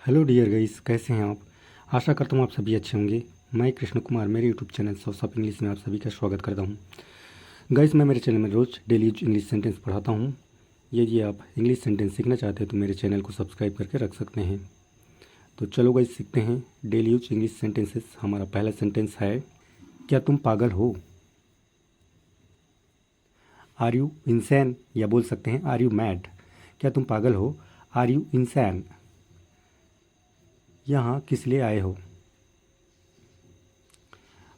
Hello dear guys, कैसे हैं आप। आशा करता हूँ आप सभी अच्छे होंगे। मैं कृष्ण कुमार मेरे YouTube channel sauce of English में आप सभी का स्वागत करता हूँ। गाइस, मैं मेरे चैनल में रोज़ डेली इंग्लिश सेंटेंस पढ़ाता हूँ। यदि आप इंग्लिश सेंटेंस सीखना चाहते हैं तो मेरे चैनल को सब्सक्राइब करके रख सकते हैं। तो चलो गाइस, सीखते हैं डेली यूज इंग्लिश सेंटेंसेस। हमारा पहला सेंटेंस है, क्या तुम पागल हो। आर यू इंसैन, या बोल सकते हैं आर यू मैड। क्या तुम पागल हो, आर यू इंसैन। यहाँ किस लिए आए हो।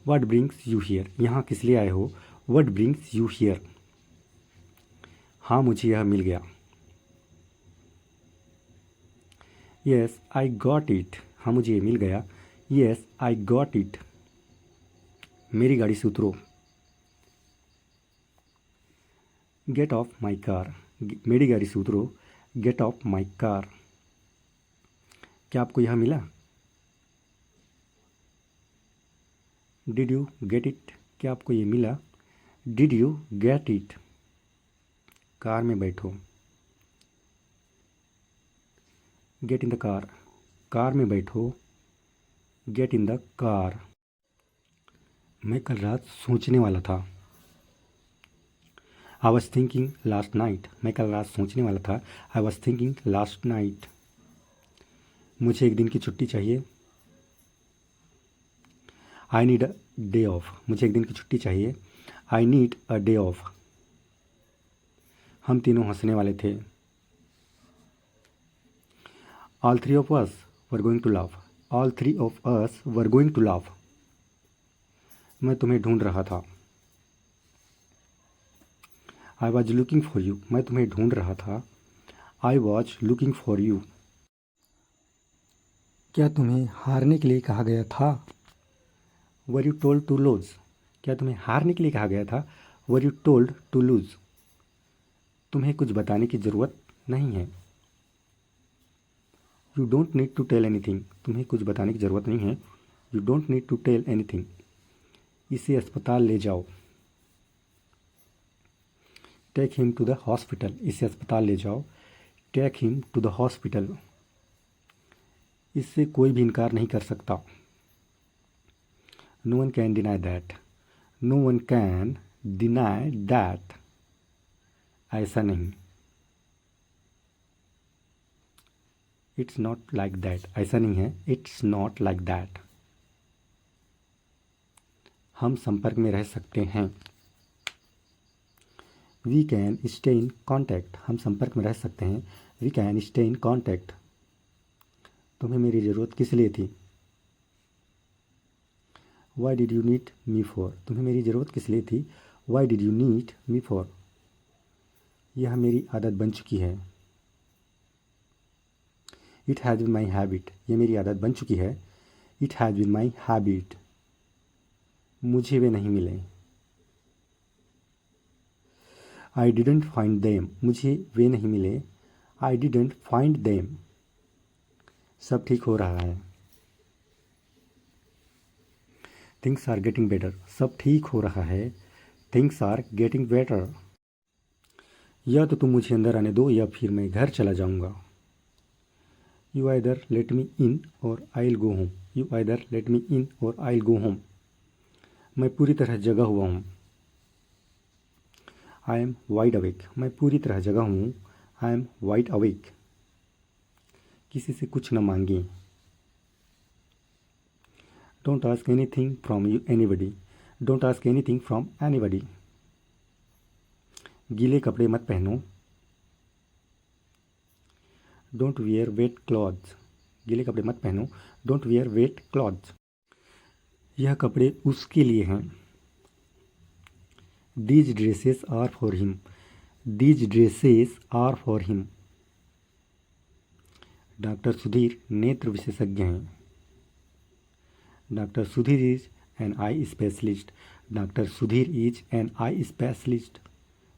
व्हाट ब्रिंग्स यू हियर, यहाँ किस लिए आए हो। What brings you here. हाँ, मुझे यह मिल गया। यस आई गॉट इट, हाँ मुझे ये मिल गया। Yes I got it. मेरी गाड़ी से उतरो। गेट ऑफ माई कार, मेरी गाड़ी से उतरो। Get off my car. क्या आपको यह मिला। डिड यू गेट इट, क्या आपको ये मिला। Did you get it. Car में बैठो। Get in the car, car में बैठो। Get in the car. मैं कल रात सोचने वाला था। I was thinking last night, मैं कल रात सोचने वाला था। I was thinking last night. मुझे एक दिन की छुट्टी चाहिए। I need a day of, मुझे एक दिन की छुट्टी चाहिए। I need a day of. हम तीनों हंसने वाले थे। All three of us were going to laugh, all three of us were going to laugh. मैं तुम्हें ढूंढ रहा था। I was looking for you, मैं तुम्हें ढूंढ रहा था। I was looking for you. क्या तुम्हें हारने के लिए कहा गया था। Were you told to lose, क्या तुम्हें हारने के लिए कहा गया था। Were you told to lose. तुम्हें कुछ बताने की ज़रूरत नहीं है। You don't need to tell anything, तुम्हें कुछ बताने की ज़रूरत नहीं है। You don't need to tell anything. इसे अस्पताल ले जाओ। Take him to the hospital, इसे अस्पताल ले जाओ। Take him to the hospital. इससे कोई भी इनकार नहीं कर सकता। No one can deny that, no one can deny that. ऐसा नहीं। इट्स नॉट लाइक दैट, ऐसा नहीं है। It's not like that. हम संपर्क में रह सकते हैं। We can stay in contact, हम संपर्क में रह सकते हैं। We can stay in contact. तुम्हें मेरी ज़रूरत किस लिए थी। Why did you need me for, तुम्हें मेरी ज़रूरत किस लिए थी। Why did you need me for. यह मेरी आदत बन चुकी है। It has been my habit, यह मेरी आदत बन चुकी है। It has been my habit. मुझे वे नहीं मिले। आई डिडेंट फाइंड देम, मुझे वे नहीं मिले। I didn't find them. सब ठीक हो रहा है। थिंग्स आर गेटिंग बेटर, सब ठीक हो रहा है। Things are getting better. या तो तुम मुझे अंदर आने दो या फिर मैं घर चला जाऊंगा। You either let me in or I will go home, you either let me in or I will go home. मैं पूरी तरह जगा हुआ हूँ। आई एम वाइड अवेक, मैं पूरी तरह जगा हूँ। I am wide awake. किसी से कुछ न मांगे। Don't ask anything from you anybody, don't ask anything from anybody. गीले कपड़े मत पहनो। डोंट वियर वेट क्लॉथ्स, गीले कपड़े मत पहनो। Don't wear wet clothes. यह कपड़े उसके लिए हैं। These dresses are for him, these dresses are for him. Doctor Sudhir नेत्र विशेषज्ञ हैं। Doctor Sudhir is an eye specialist, doctor Sudhir is an eye specialist.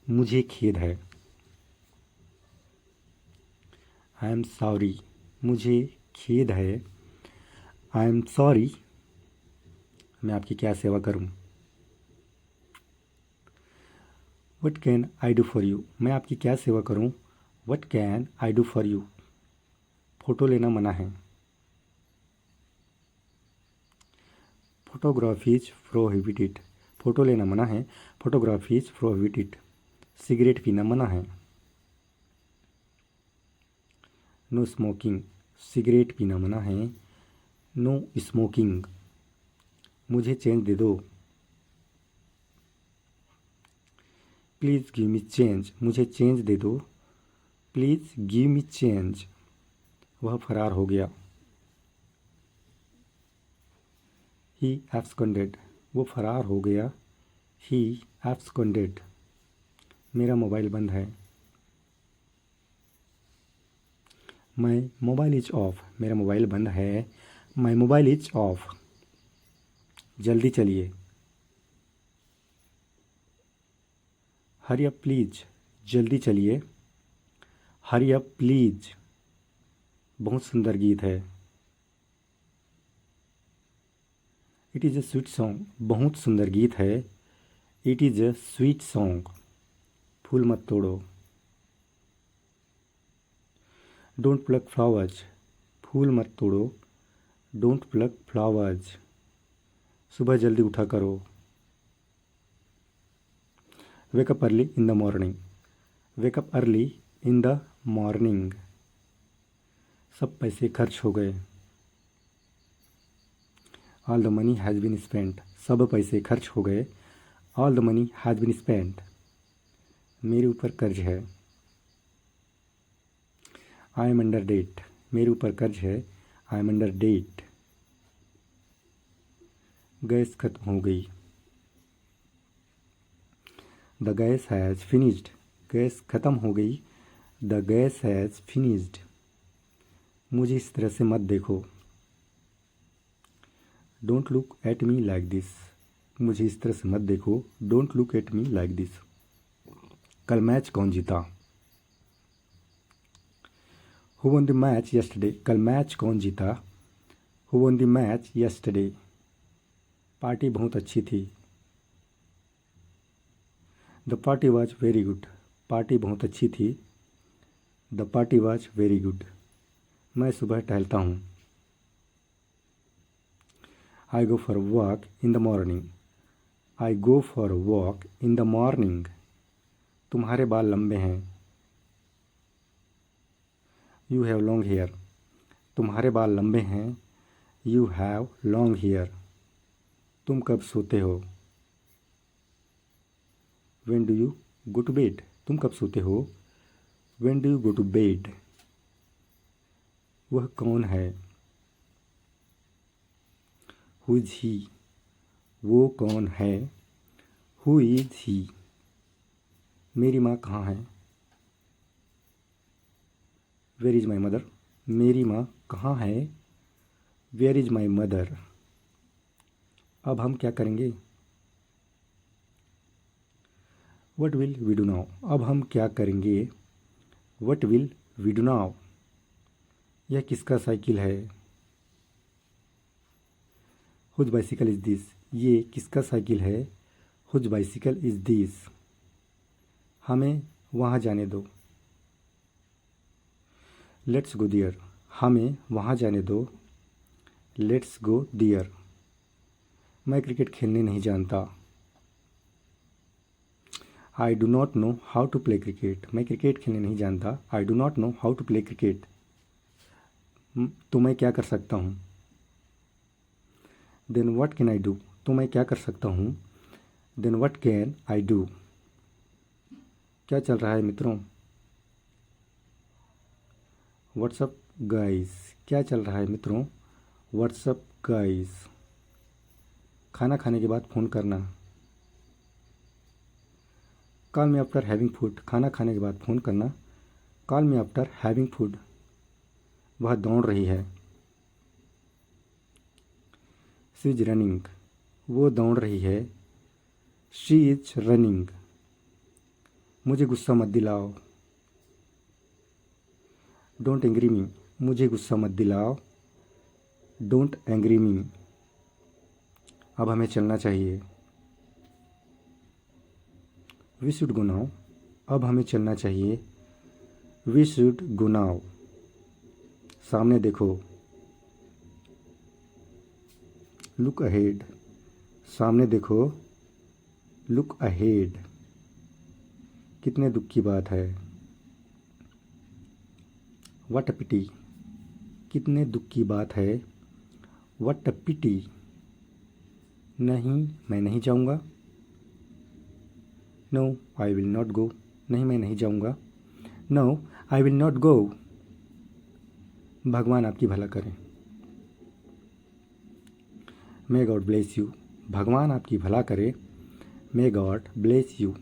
मुझे खेद है। आई एम सॉरी, मुझे खेद है। I am sorry. मैं आपकी क्या सेवा करूं। What can I do for you, मैं आपकी क्या सेवा करूं। What can I do for you. Photo लेना मना है। फोटोग्राफी इज प्रोहिबिटेड, फ़ोटो लेना मना है। फोटोग्राफी इज प्रोहिबिटेड, सिगरेट पीना मना है। नो स्मोकिंग, सिगरेट पीना मना है। नो स्मोकिंग, मुझे चेंज दे दो। प्लीज़ गिव मी चेंज, मुझे चेंज दे दो। प्लीज़ गिव मी चेंज, वह फरार हो गया। ही एब्सकॉन्डेड, वो फरार हो गया। ही एब्सकॉन्डेड, मेरा मोबाइल बंद है। माई मोबाइल इज ऑफ, मेरा मोबाइल बंद है। माई मोबाइल इज ऑफ, जल्दी चलिए। हरी अप प्लीज, जल्दी चलिए। हरी अप प्लीज, बहुत सुंदर गीत है। It is a sweet song, बहुत सुंदर गीत है। It is a sweet song, फूल मत तोड़ो। डोंट प्लक फ्लावर्स, फूल मत तोड़ो। डोंट प्लक फ्लावर्स, सुबह जल्दी उठा करो। Wake up early in the morning, wake up early in the morning, सब पैसे खर्च हो गए। All the money has been spent, सब पैसे खर्च हो गए। All the money has been spent, मेरे ऊपर कर्ज है। आई एम अंडर डेट, मेरे ऊपर कर्ज है। I am under debt, gas खत्म हो गई। The gas has finished, gas खत्म हो गई। द गैस हैज़ फिनिश्ड, मुझे इस तरह से मत देखो। Don't look at me like this, मुझे इस तरह से मत देखो। Don't look at me like this. कल मैच कौन जीता? Who won the match yesterday, कल मैच कौन जीता? Who won the match yesterday, party बहुत अच्छी थी। The party was very good, party बहुत अच्छी थी। The party was very good, मैं सुबह टहलता हूँ। I go for walk in the morning, I go for walk in the morning, तुम्हारे बाल लंबे हैं। यू हैव लॉन्ग हेयर, तुम्हारे बाल लंबे हैं। यू हैव लॉन्ग हेयर, तुम कब सोते हो? When do you go to bed, तुम कब सोते हो? When do you go to bed, वह कौन है? हु इज ही, वो कौन है? हु इज ही, मेरी माँ कहाँ है? वेयर इज माई मदर, मेरी माँ कहाँ है? वेयर इज माई मदर, अब हम क्या करेंगे? What will we do now, अब हम क्या करेंगे? What will we do now, यह किसका साइकिल है? हुज बाइसिकल इज दिस, ये किसका साइकिल है? हुज बाइसिकल इज दिस, हमें वहाँ जाने दो। लेट्स गो दियर, हमें वहाँ जाने दो। लेट्स गो दियर, मैं क्रिकेट खेलने नहीं जानता। I do not know how to play cricket, मैं क्रिकेट खेलने नहीं जानता। I do not know how to play cricket, तो मैं क्या कर सकता हूँ? Then what can I do, तो मैं क्या कर सकता हूँ? Then what can I do, क्या चल रहा है मित्रों? व्हाट्सअप गाइस, क्या चल रहा है मित्रों? व्हाट्सअप गाइस, खाना खाने के बाद फ़ोन करना। Call me after having food, खाना खाने के बाद फ़ोन करना। Call me after having food, वह दौड़ रही है। शी इज रनिंग, वो दौड़ रही है। शी इज रनिंग, मुझे गुस्सा मत दिलाओ। डोंट एंग्री मी, मुझे गुस्सा मत दिलाओ। डोंट एंग्री मी, अब हमें चलना चाहिए। वी शुड गो नाउ, अब हमें चलना चाहिए। वी शुड गो नाउ, सामने देखो। लुक अहेड, सामने देखो, लुक अहेड, कितने दुख की बात है। व्हाट अ पिटी, कितने दुख की बात है। व्हाट अ पिटी, नहीं मैं नहीं जाऊँगा। No I will not go, नहीं मैं नहीं जाऊँगा। No I will not go, भगवान आपकी भला करें। मे गॉड ब्लेस यू, भगवान आपकी भला करे। May God bless you.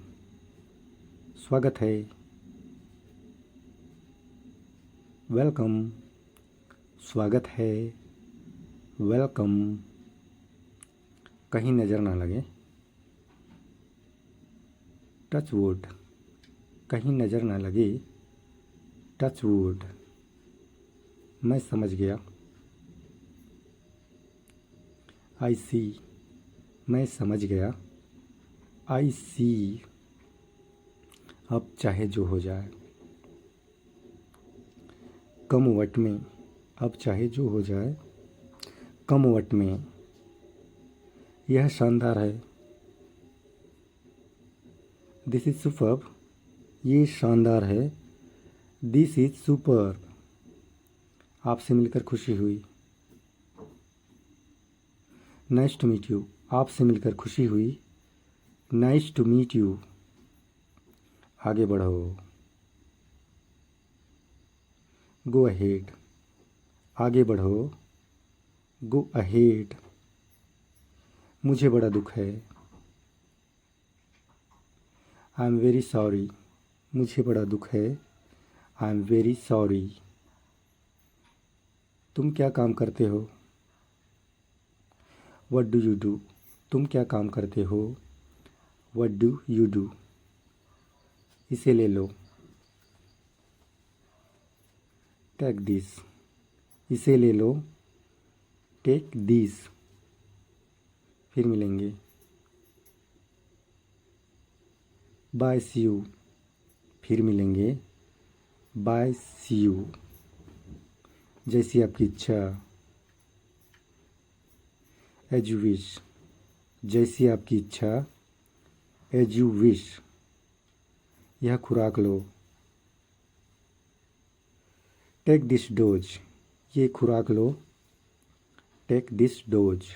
स्वागत है, वेलकम, स्वागत है, वेलकम। कहीं नज़र ना लगे, टच वुड, कहीं नज़र ना लगे, टच वुड। मैं समझ गया, आई सी, मैं समझ गया, आई सी। अब चाहे जो हो जाए, कम वट में, अब चाहे जो हो जाए, कम वट में। यह शानदार है, दिस इज सुपर्ब, ये शानदार है। दिस इज सुपर्ब, आपसे मिलकर खुशी हुई। नाइस टू मीट यू, आपसे मिलकर खुशी हुई। Nice to meet you. आगे बढ़ो, गो अहेड, आगे बढ़ो, गो अहेड। मुझे बड़ा दुख है, आई एम वेरी सॉरी, मुझे बड़ा दुख है। I am very sorry. तुम क्या काम करते हो। व्हाट डू यू डू, तुम क्या काम करते हो। What do you do. इसे ले लो, टेक दिस, इसे ले लो, टेक दिस। फिर मिलेंगे, बाय सी यू, फिर मिलेंगे, बाय सी यू। जैसी आपकी इच्छा, एज यू विश, जैसी आपकी इच्छा, एज यू विश। यह खुराक लो, टेक दिस डोज, ये खुराक लो, टेक दिस डोज।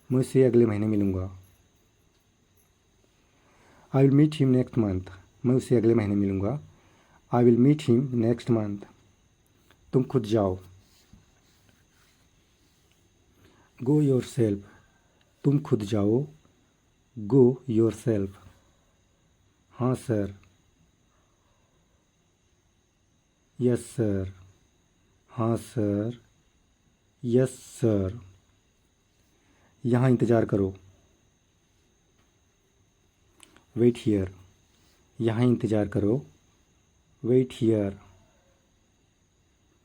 मैं उससे अगले महीने मिलूँगा, I will meet him next month, मैं उससे अगले महीने मिलूँगा। I will meet him next month. तुम खुद जाओ, गो योर सेल्फ, तुम खुद जाओ, गो योर सेल्फ। हाँ सर, यस सर, हाँ सर, यस सर। यहाँ इंतज़ार करो, वेट हियर, यहाँ इंतज़ार करो, वेट हियर।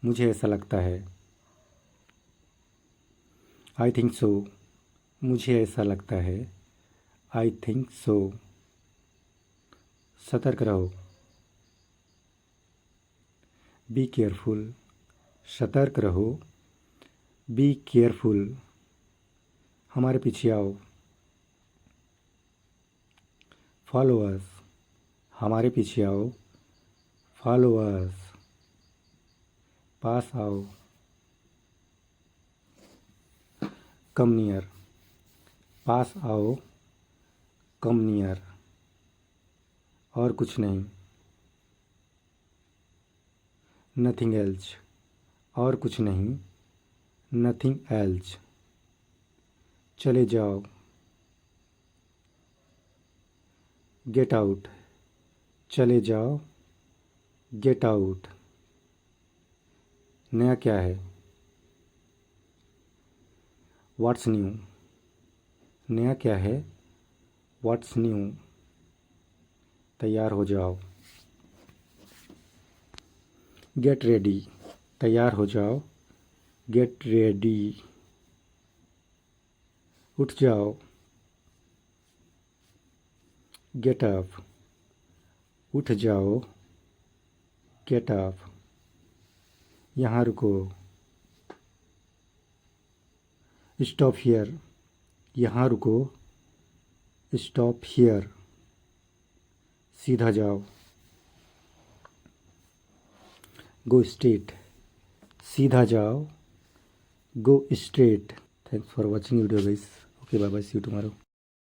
मुझे ऐसा लगता है, आई थिंक सो, मुझे ऐसा लगता है, आई थिंक सो। सतर्क रहो, बी केयरफुल, सतर्क रहो, बी केयरफुल। हमारे पीछे आओ, फॉलो अस, हमारे पीछे आओ, फॉलो अस। पास आओ, कम नियर, पास आओ, कम नियर। और कुछ नहीं, नथिंग एल्स, और कुछ नहीं, नथिंग एल्स। चले जाओ, गेट आउट, चले जाओ, गेट आउट। नया क्या है, व्हाट्स न्यू, नया क्या है, व्हाट्स न्यू। तैयार हो जाओ, गेट रेडी, तैयार हो जाओ, गेट रेडी। उठ जाओ, गेट अप, उठ जाओ, गेट अप। यहाँ रुको, स्टॉप हियर, यहाँ रुको, स्टॉप हियर, सीधा जाओ, गो स्ट्रेट, सीधा जाओ, go straight. Thanks for watching video guys. Okay bye bye, see you tomorrow.